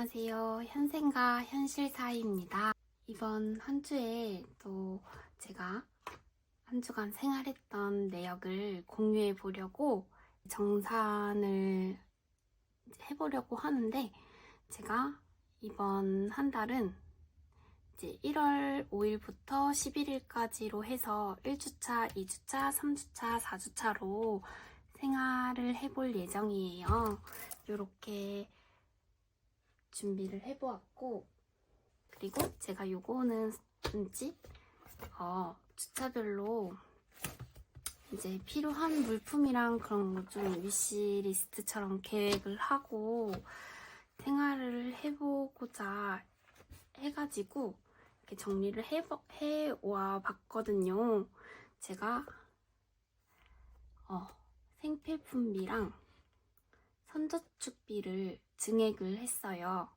안녕하세요. 현생과 현실 사이입니다. 이번 한 주에 또 제가 한 주간 생활했던 내역을 공유해 보려고 정산을 해보려고 하는데, 제가 이번 한 달은 이제 1월 5일부터 11일까지로 해서 1주차, 2주차, 3주차, 4주차로 생활을 해볼 예정이에요. 이렇게 준비를 해보았고, 그리고 제가 요거는 주차별로 이제 필요한 물품이랑 그런 거 좀 위시리스트처럼 계획을 하고 생활을 해보고자 해가지고 이렇게 정리를 해와 봤거든요. 제가 생필품비랑 선저축비를 증액을 했어요.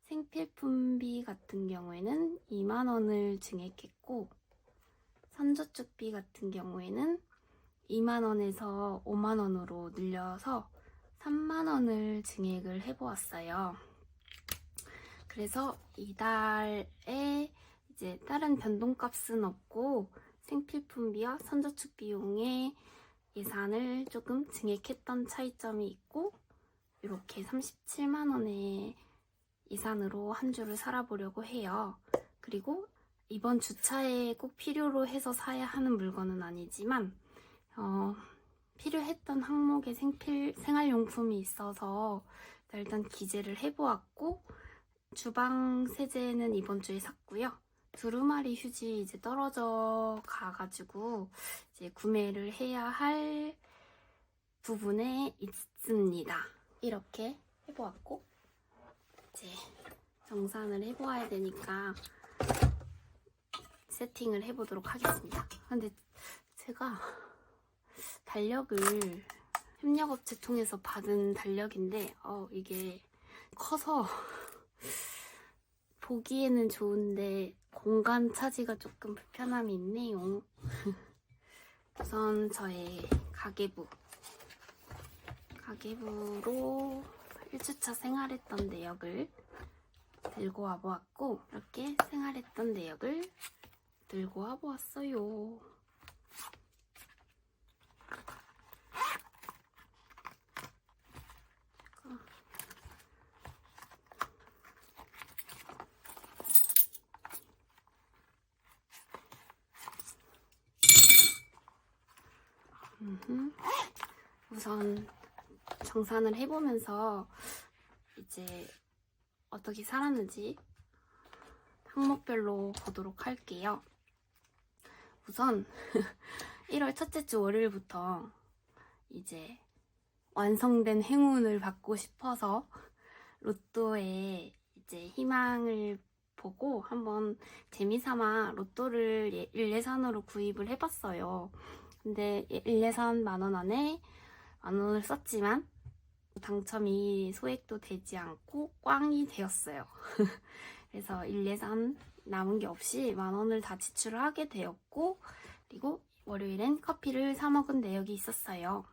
생필품비 같은 경우에는 2만원을 증액했고, 선저축비 같은 경우에는 2만원에서 5만원으로 늘려서 3만원을 증액을 해보았어요. 그래서 이달에 이제 다른 변동값은 없고 생필품비와 선저축 비용의 예산을 조금 증액했던 차이점이 있고, 이렇게 37만원의 예산으로 한 주를 살아보려고 해요. 그리고 이번 주차에 꼭 필요로 해서 사야 하는 물건은 아니지만 필요했던 항목의 생활용품이 있어서 일단 기재를 해보았고, 주방 세제는 이번 주에 샀고요. 두루마리 휴지 이제 떨어져 가가지고 이제 구매를 해야 할 부분에 있습니다. 이렇게 해보았고, 이제 정산을 해보아야 되니까 세팅을 해보도록 하겠습니다. 근데 제가 달력을 협력업체 통해서 받은 달력인데 이게 커서 보기에는 좋은데 공간 차지가 조금 불편함이 있네요. 우선 저의 가계부로 1주차 생활했던 내역을 들고 와보았고, 이렇게 생활했던 내역을 들고 와보았어요. 우선 정산을 해보면서 이제 어떻게 살았는지 항목별로 보도록 할게요. 우선 1월 첫째 주 월요일부터 이제 완성된 행운을 받고 싶어서 로또에 이제 희망을 보고 한번 재미삼아 로또를 일례산으로 구입을 해봤어요. 근데 일례산 만원 안에 만원을 썼지만 당첨이 소액도 되지 않고 꽝이 되었어요. 그래서 일례산 남은 게 없이 만원을 다 지출을 하게 되었고, 그리고 월요일엔 커피를 사 먹은 내역이 있었어요.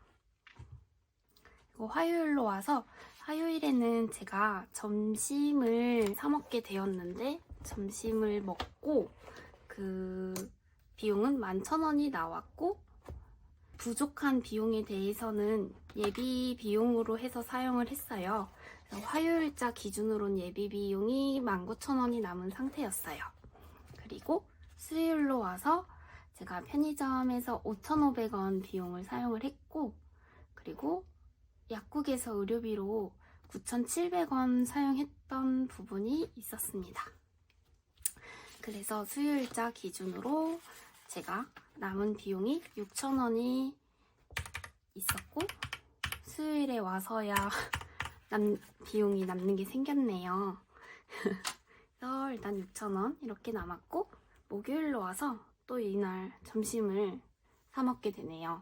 그리고 화요일로 와서 화요일에는 제가 점심을 사 먹게 되었는데, 점심을 먹고 그 비용은 11,000원이 나왔고, 부족한 비용에 대해서는 예비 비용으로 해서 사용을 했어요. 그래서 화요일자 기준으로는 예비 비용이 19,000원이 남은 상태였어요. 그리고 수요일로 와서 제가 편의점에서 5,500원 비용을 사용을 했고, 그리고 약국에서 의료비로 9,700원 사용했던 부분이 있었습니다. 그래서 수요일자 기준으로 제가 남은 비용이 6,000원이 있었고, 수요일에 와서야 비용이 남는 게 생겼네요. 그래서 일단 6,000원 이렇게 남았고, 목요일로 와서 또 이날 점심을 사 먹게 되네요.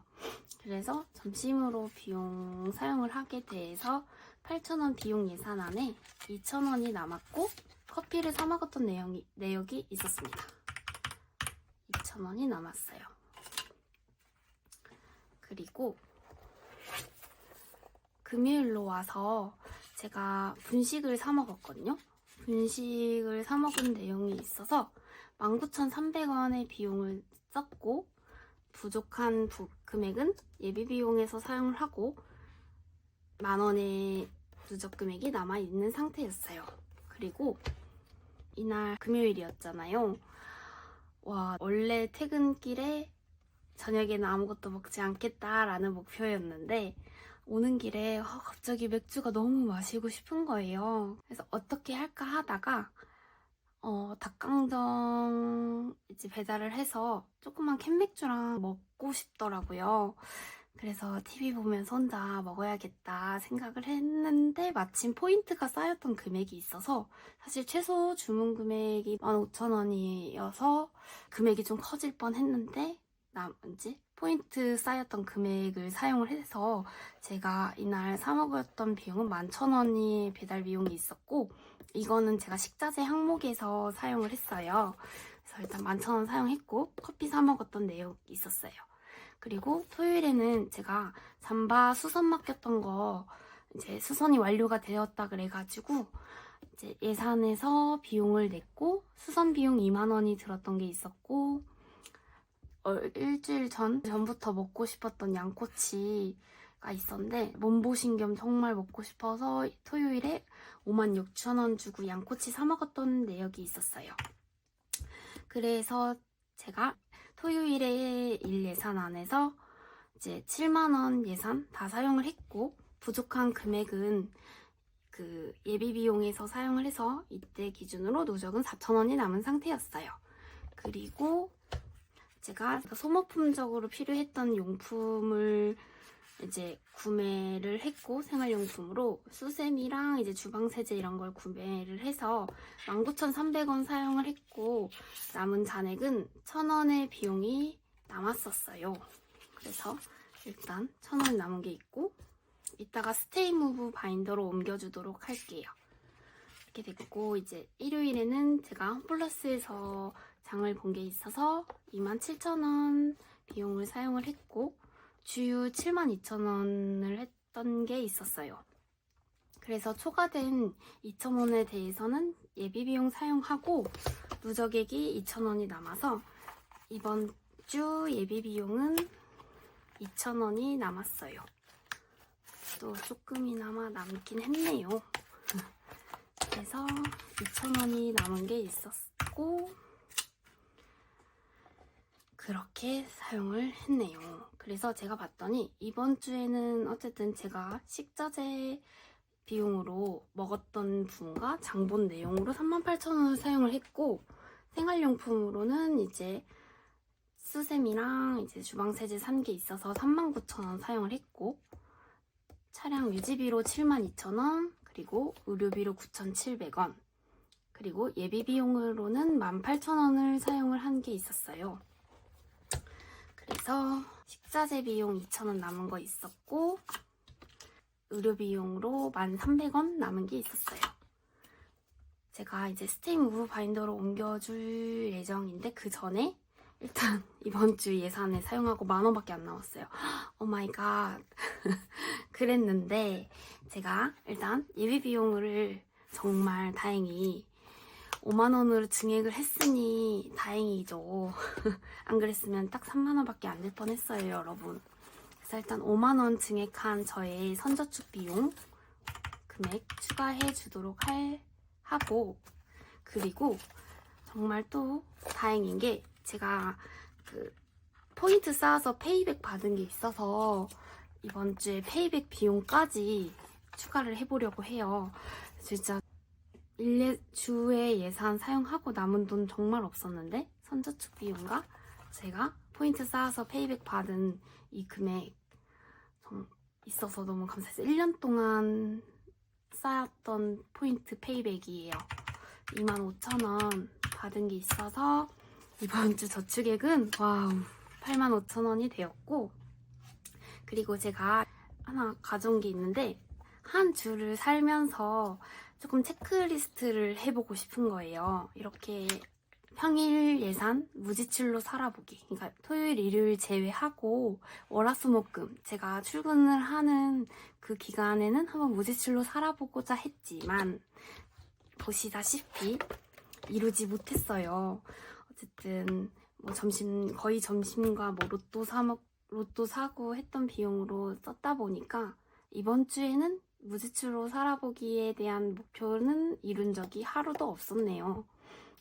그래서 점심으로 비용 사용을 하게 돼서 8,000원 비용 예산 안에 2,000원이 남았고, 커피를 사 먹었던 내역이 있었습니다. 2,000원이 남았어요. 그리고 금요일로 와서 제가 분식을 사 먹었거든요. 분식을 사 먹은 내용이 있어서 19,300원의 비용을 썼고 부족한 금액은 예비 비용에서 사용을 하고 10,000원의 누적 금액이 남아있는 상태였어요. 그리고 이날 금요일이었잖아요. 와, 원래 퇴근길에 저녁에는 아무것도 먹지 않겠다라는 목표였는데 오는 길에 갑자기 맥주가 너무 마시고 싶은 거예요. 그래서 어떻게 할까 하다가 닭강정 이제 배달을 해서 조그만 캔맥주랑 먹고 싶더라고요. 그래서 TV 보면서 혼자 먹어야겠다 생각을 했는데 마침 포인트가 쌓였던 금액이 있어서 사실 최소 주문 금액이 15,000원이어서 금액이 좀 커질 뻔 했는데 나머지 포인트 쌓였던 금액을 사용을 해서 제가 이날 사 먹었던 비용은 11,000원이 배달 비용이 있었고 이거는 제가 식자재 항목에서 사용을 했어요. 그래서 일단 11,000원 사용했고 커피 사 먹었던 내용이 있었어요. 그리고 토요일에는 제가 잠바 수선 맡겼던 거 이제 수선이 완료가 되었다 그래가지고 이제 예산에서 비용을 냈고 수선 비용 20,000원이 들었던 게 있었고 일주일 전부터 먹고 싶었던 양꼬치가 있었는데 몸보신 겸 정말 먹고 싶어서 토요일에 56,000원 주고 양꼬치 사 먹었던 내역이 있었어요. 그래서 제가 토요일에 일 예산 안에서 이제 70,000원 예산 다 사용을 했고 부족한 금액은 그 예비 비용에서 사용을 해서 이때 기준으로 누적은 4,000원이 남은 상태였어요. 그리고 제가 소모품적으로 필요했던 용품을 이제 구매를 했고 생활용품으로 수세미랑 이제 주방세제 이런 걸 구매를 해서 19,300원 사용을 했고 남은 잔액은 1,000원의 비용이 남았었어요. 그래서 일단 1,000원 남은 게 있고 이따가 스테이무브 바인더로 옮겨주도록 할게요. 이렇게 됐고 이제 일요일에는 제가 홈플러스에서 장을 본 게 있어서 27,000원 비용을 사용을 했고 주유 72,000원을 했던 게 있었어요. 그래서 초과된 2,000원에 대해서는 예비비용 사용하고 누적액이 2,000원이 남아서 이번 주 예비비용은 2,000원이 남았어요. 또 조금이나마 남긴 했네요. 그래서 2,000원이 남은 게 있었고 그렇게 사용을 했네요. 그래서 제가 봤더니 이번 주에는 어쨌든 제가 식자재 비용으로 먹었던 분과 장본 내용으로 38,000원을 사용을 했고 생활용품으로는 이제 수세미랑 이제 주방세제 산 게 있어서 39,000원 사용을 했고 차량 유지비로 72,000원 그리고 의료비로 9,700원 그리고 예비비용으로는 18,000원을 사용을 한 게 있었어요. 그래서 식자재 비용 2,000원 남은 거 있었고 의료 비용으로 1,300원 남은 게 있었어요. 제가 이제 스테이무브 바인더로 옮겨줄 예정인데 그 전에 일단 이번 주 예산에 사용하고 10,000원밖에 안 나왔어요. 오 마이 갓. 그랬는데 제가 일단 예비 비용을 정말 다행히 50,000원으로 증액을 했으니 다행이죠. 안 그랬으면 딱 30,000원밖에 안 될 뻔했어요, 여러분. 그래서 일단 50,000원 증액한 저의 선저축 비용 금액 추가해 주도록 하고 그리고 정말 또 다행인 게 제가 그 포인트 쌓아서 페이백 받은 게 있어서 이번 주에 페이백 비용까지 추가를 해보려고 해요. 진짜 주에 예산 사용하고 남은 돈 정말 없었는데 선저축 비용과 제가 포인트 쌓아서 페이백 받은 이 금액 있어서 너무 감사했어요. 1년 동안 쌓였던 포인트 페이백이에요. 25,000원 받은 게 있어서 이번 주 저축액은 와우 85,000원이 되었고 그리고 제가 하나 가져온 게 있는데 한 주를 살면서 조금 체크리스트를 해보고 싶은 거예요. 이렇게 평일 예산 무지출로 살아보기. 그러니까 토요일, 일요일 제외하고 월화수목금 제가 출근을 하는 그 기간에는 한번 무지출로 살아보고자 했지만 보시다시피 이루지 못했어요. 어쨌든 뭐 거의 점심과 뭐 로또 사고 했던 비용으로 썼다 보니까 이번 주에는 무지출로 살아보기에 대한 목표는 이룬 적이 하루도 없었네요.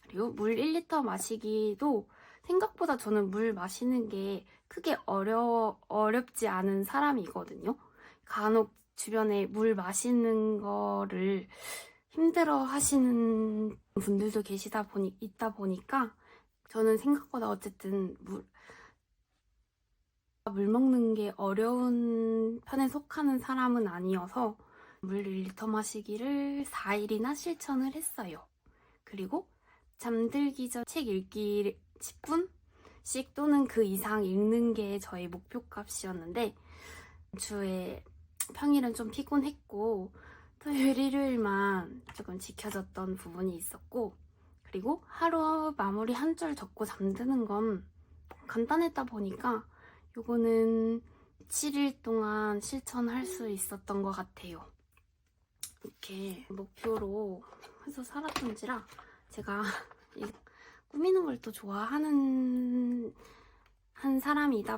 그리고 물 1리터 마시기도 생각보다 저는 물 마시는 게 크게 어렵지 않은 사람이거든요. 간혹 주변에 물 마시는 거를 힘들어 하시는 분들도 있다 보니까 저는 생각보다 어쨌든 물 먹는 게 어려운 편에 속하는 사람은 아니어서 물 1리터 마시기를 4일이나 실천을 했어요. 그리고 잠들기 전 책 읽기 10분씩 또는 그 이상 읽는 게 저의 목표값이었는데 주에 평일은 좀 피곤했고 토요일, 일요일만 조금 지켜졌던 부분이 있었고 그리고 하루 마무리 한 줄 적고 잠드는 건 간단했다 보니까 요거는 7일 동안 실천할 수 있었던 것 같아요. 이렇게 목표로 해서 살았던지라 제가 꾸미는 걸 또 좋아하는 사람이다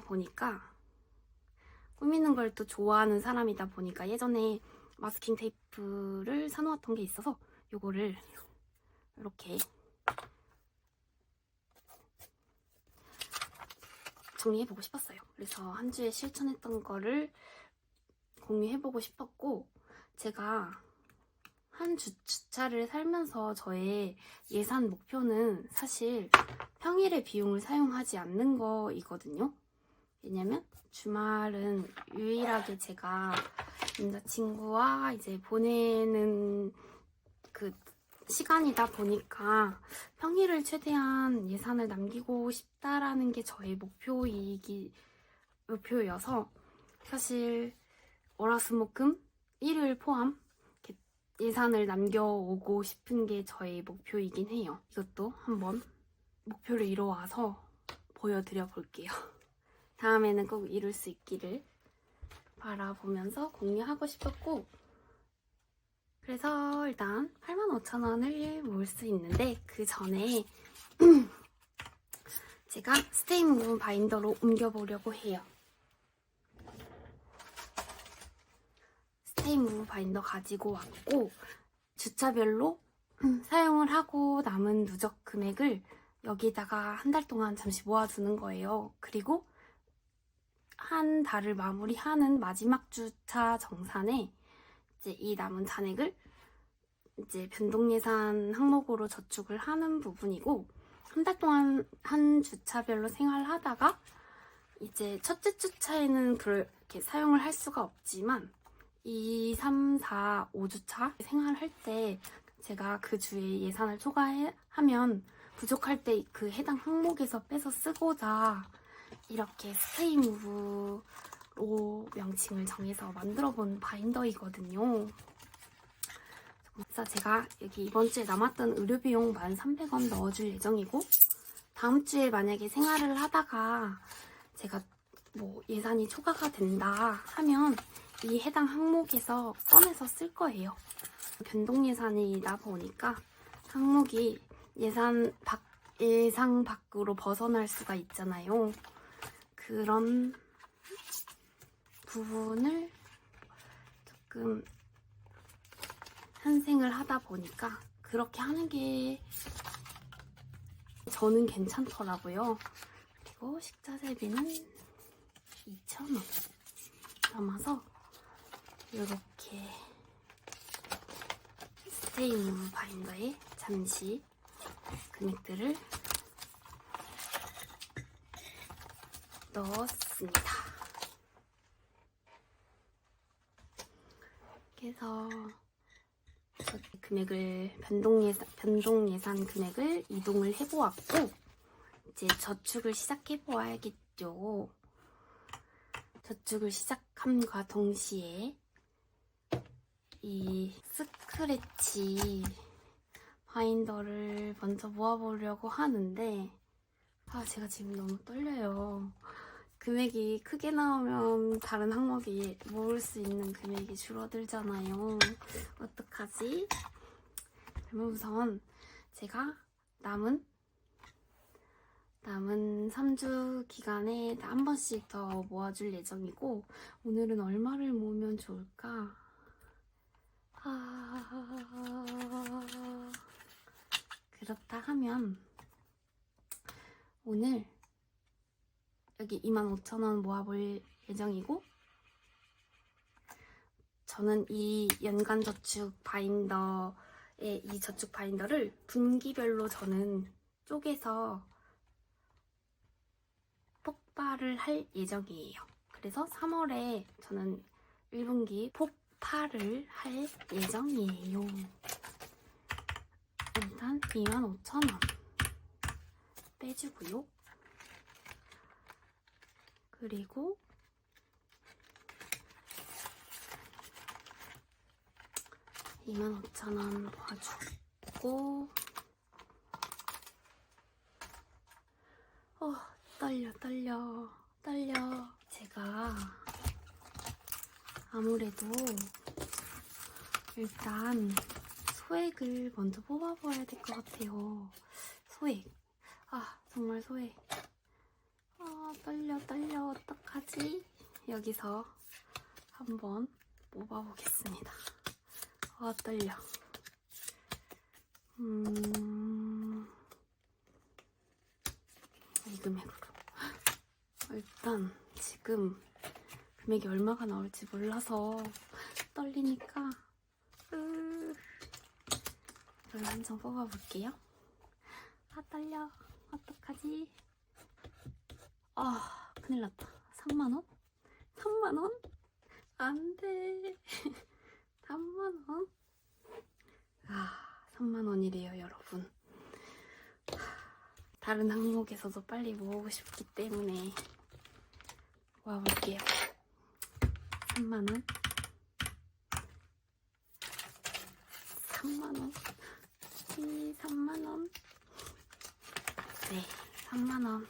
보니까 예전에 마스킹 테이프를 사놓았던 게 있어서 요거를 이렇게 정리해보고 싶었어요. 그래서 한 주에 실천했던 거를 공유해보고 싶었고 제가 한 주차를 살면서 저의 예산 목표는 사실 평일에 비용을 사용하지 않는 거이거든요. 왜냐면 주말은 유일하게 제가 남자친구와 이제 보내는 그 시간이다 보니까 평일을 최대한 예산을 남기고 싶다라는 게 저의 목표여서 사실 월화수목금 일요일 포함 예산을 남겨오고 싶은 게 저의 목표이긴 해요. 이것도 한번 목표를 이뤄와서 보여드려 볼게요. 다음에는 꼭 이룰 수 있기를 바라보면서 공유하고 싶었고 그래서 일단 85,000원을 모을 수 있는데 그 전에 제가 스테이 무브 바인더로 옮겨보려고 해요. 스테이 무브 바인더 가지고 왔고 주차별로 사용을 하고 남은 누적 금액을 여기다가 한 달 동안 잠시 모아두는 거예요. 그리고 한 달을 마무리하는 마지막 주차 정산에 이제 이 남은 잔액을 이제 변동예산 항목으로 저축을 하는 부분이고 한 달 동안 한 주차별로 생활하다가 이제 첫째 주차에는 그렇게 사용을 할 수가 없지만 2, 3, 4, 5주차 생활할 때 제가 그 주에 예산을 초과하면 부족할 때 그 해당 항목에서 빼서 쓰고자 이렇게 스테이 무브로 명칭을 정해서 만들어본 바인더이거든요. 그래서 제가 여기 이번 주에 남았던 의료비용 1,300원 넣어줄 예정이고 다음 주에 만약에 생활을 하다가 제가 뭐 예산이 초과가 된다 하면 이 해당 항목에서 꺼내서 쓸 거예요. 변동예산이다 보니까 항목이 예상 밖으로 벗어날 수가 있잖아요. 그런 부분을 조금 현생을 하다 보니까 그렇게 하는 게 저는 괜찮더라고요. 그리고 식자재비는 2,000원 남아서 이렇게 스테이 무브 바인더에 잠시 금액들을 넣었습니다. 그래서 금액을 변동예산 금액을 이동을 해보았고 이제 저축을 시작해보아야겠죠. 저축을 시작함과 동시에 이 스크래치 바인더를 먼저 모아보려고 하는데 제가 지금 너무 떨려요. 금액이 크게 나오면 다른 항목이 모을 수 있는 금액이 줄어들잖아요. 어떡하지? 그러면 우선 제가 남은 3주 기간에 한 번씩 더 모아줄 예정이고, 오늘은 얼마를 모으면 좋을까? 그렇다 하면 오늘 여기 25,000원 모아볼 예정이고, 저는 이 연간저축 바인더의 이 저축 바인더를 분기별로 저는 쪼개서 폭발을 할 예정이에요. 그래서 3월에 저는 1분기 폭발을 할 예정이에요. 일단 25,000원 빼주고요. 그리고 25,000원 모아주고, 떨려. 제가 아무래도 일단 소액을 먼저 뽑아봐야 될 것 같아요. 소액. 정말 소액. 떨려. 어떡하지? 여기서 한번 뽑아보겠습니다. 떨려. 이 금액으로. 일단 지금 금액이 얼마가 나올지 몰라서 떨리니까 그럼 한 장 뽑아볼게요. 떨려. 어떡하지? 큰일 났다. 3만원? 3만원? 안 돼. 3만원? 3만원이래요, 여러분. 다른 항목에서도 빨리 모으고 싶기 때문에 모아볼게요. 3만원? 3만원? 3만원? 네, 3만원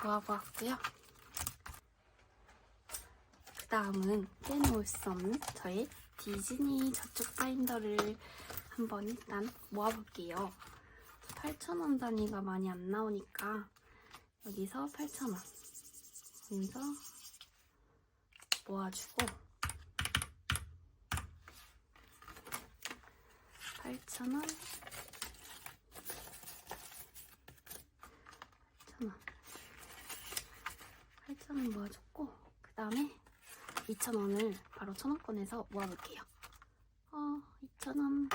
모아보았고요. 그 다음은 빼놓을 수 없는 저의 디즈니 저축 바인더를 한번 일단 모아볼게요. 8,000원 단위가 많이 안 나오니까 여기서 8,000원 여기서 모아주고, 8,000원 8,000원 모아줬고, 그 다음에 2,000원을 바로 1,000원권에서 모아볼게요. 2,000원.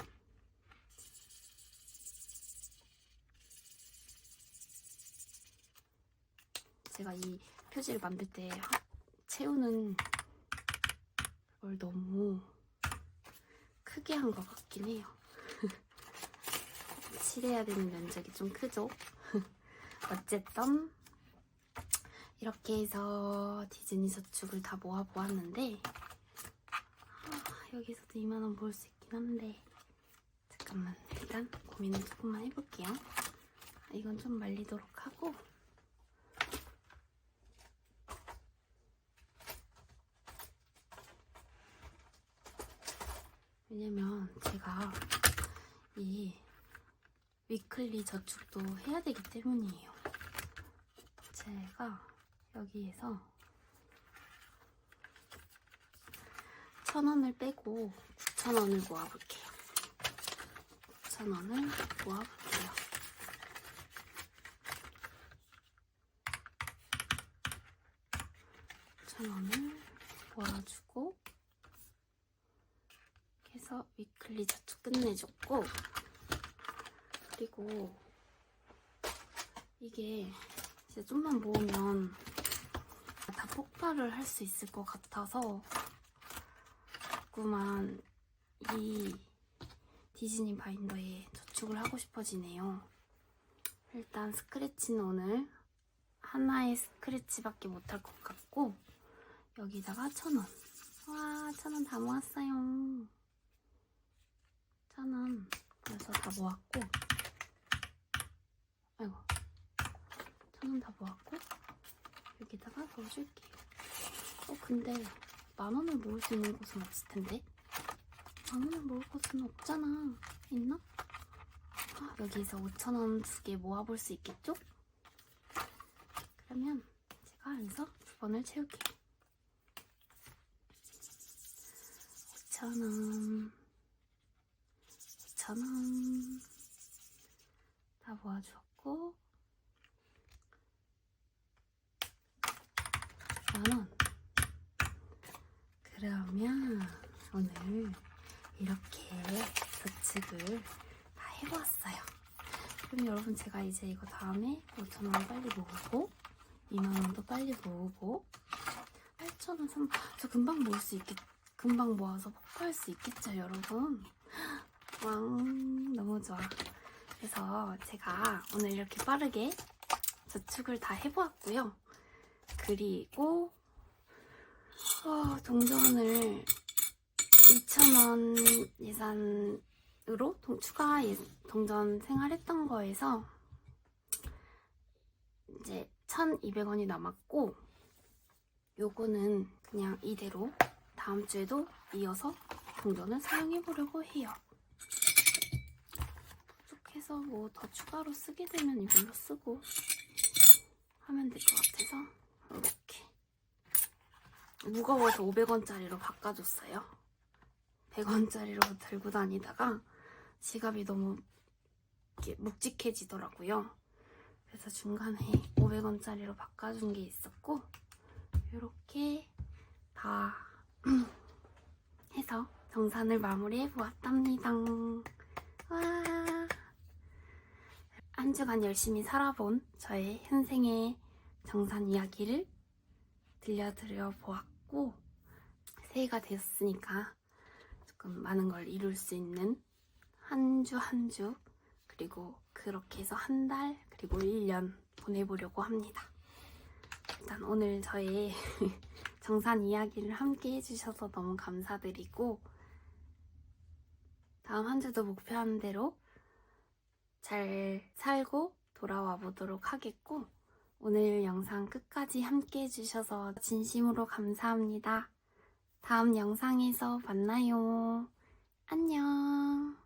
제가 이 표지를 만들 때 채우는 걸 너무 크게 한 것 같긴 해요. 칠해야 되는 면적이 좀 크죠? 어쨌든 이렇게 해서 디즈니 저축을 다 모아보았는데, 여기서도 2만원 모을 수 있긴 한데, 잠깐만 일단 고민을 조금만 해볼게요. 이건 좀 말리도록 하고, 왜냐면 제가 이 위클리 저축도 해야 되기 때문이에요. 제가 여기에서 1,000원을 빼고 9,000원을 모아볼게요. 9,000원을 모아볼게요. 9,000원을 모아주고, 이렇게 해서 위클리 저축 끝내줬고, 그리고 이게 진짜 좀만 모으면 다 폭발을 할 수 있을 것 같아서 자꾸만 이 디즈니 바인더에 저축을 하고 싶어지네요. 일단 스크래치는 오늘 하나의 스크래치밖에 못할 것 같고, 여기다가 1,000원. 와, 1,000원 다 모았어요. 1,000원 그래서 다 모았고, 아이고, 1,000원 다 모았고 여기다가 넣어줄게요. 근데 10,000원을 모을 수 있는 곳은 없을 텐데. 10,000원을 모을 곳은 없잖아. 있나? 여기서 5,000원 2개 모아볼 수 있겠죠? 그러면 제가 여기서 2번을 채울게요. 5,000원, 5,000원 다 모아주었고, 10,000원. 그러면 오늘 이렇게 저축을 다 해보았어요. 그럼 여러분, 제가 이제 이거 다음에 5,000원 빨리 모으고 20,000원도 빨리 모으고 8,000원, 3,000원 저 금방 모을 수 있겠, 금방 모아서 폭파할 수 있겠죠, 여러분? 왕, 너무 좋아. 그래서 제가 오늘 이렇게 빠르게 저축을 다 해보았고요. 그리고 동전을 2,000원 예산으로 추가 동전 생활했던 거에서 이제 1,200원이 남았고, 요거는 그냥 이대로 다음 주에도 이어서 동전을 사용해 보려고 해요. 부족해서 뭐 더 추가로 쓰게 되면 이걸로 쓰고 하면 될 것 같아서 이렇게 무거워서 500원짜리로 바꿔줬어요. 100원짜리로 들고 다니다가 지갑이 너무 이렇게 묵직해지더라고요. 그래서 중간에 500원짜리로 바꿔준 게 있었고, 이렇게 다 해서 정산을 마무리해 보았답니다. 와! 한 주간 열심히 살아본 저의 현생의 정산 이야기를 들려드려 보았고, 새해가 되었으니까 조금 많은 걸 이룰 수 있는 한 주 한 주, 그리고 그렇게 해서 한 달, 그리고 1년 보내보려고 합니다. 일단 오늘 저의 정산 이야기를 함께 해주셔서 너무 감사드리고, 다음 한 주도 목표한 대로 잘 살고 돌아와 보도록 하겠고, 오늘 영상 끝까지 함께 해주셔서 진심으로 감사합니다. 다음 영상에서 만나요. 안녕.